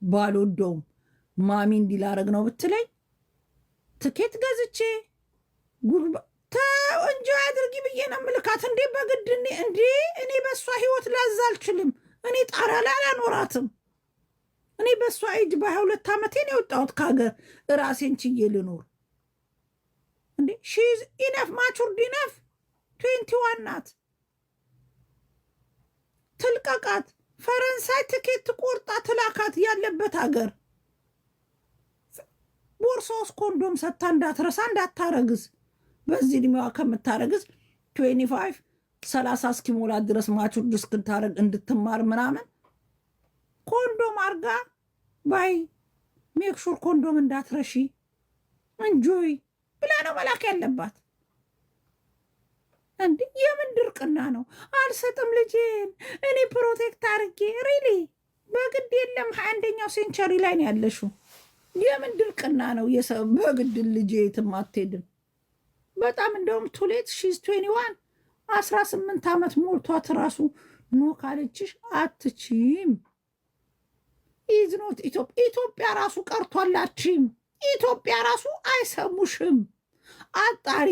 ባልወደውም ማሚ እንዲላረግ ነው ብትለኝ ትኬት ገዝቼ ጉርባ እንጂ አድርጊ ብዬ ነው ምልካት። እንዴ በግድ እንዴ እኔ በእሷ ህይወት ላዝ አልችልም። እኔ ጣራ ላይ አላኖራትም። እኔ በእሷ እጅ በ22 ዓመቴን የወጣሁት ከሀገር ራሴን ችዬ ልኖር እንዴ። ሺዝ ኢነፍ ማቹርድ ኢነፍ 21 ናት። ትልቀቃት። ፈረንሳይ ትኬት ቆርጣ ትላካት ያለበት ሀገር። ቦርሳ ውስጥ ኮንዶም ሰታ እንዳትረሳ እንዳታረግዝ። በዚህ እድሜዋ ከምታረግዝ 25 30 እስኪሞላት ድረስ ማቹርድ እስክታረግ እንድትማር ምናምን ኮንዶም አርጋ ባይ ሜክሹር ኮንዶም እንዳትረሺ እንጆይ ብላ ነው መላክ ያለባት። እንዴ የምን ድርቅና ነው? አልሰጥም ልጄን እኔ ፕሮቴክት አርጌ ሪሊ በግድ የለም። 21ኛው ሴንቸሪ ላይ ነው ያለሽው። የምን ድርቅና ነው? በግድ ልጄ የትም አትሄድም። በጣም እንደውም ቱሌት ሺዝ 21 18 ዓመት ሞልቷት ራሱ ኖ ካለችሽ አትችም። ኢዝኖት ኢትዮጵያ ራሱ ቀርቷላችም። ኢትዮጵያ ራሱ አይሰሙሽም። አጣሪ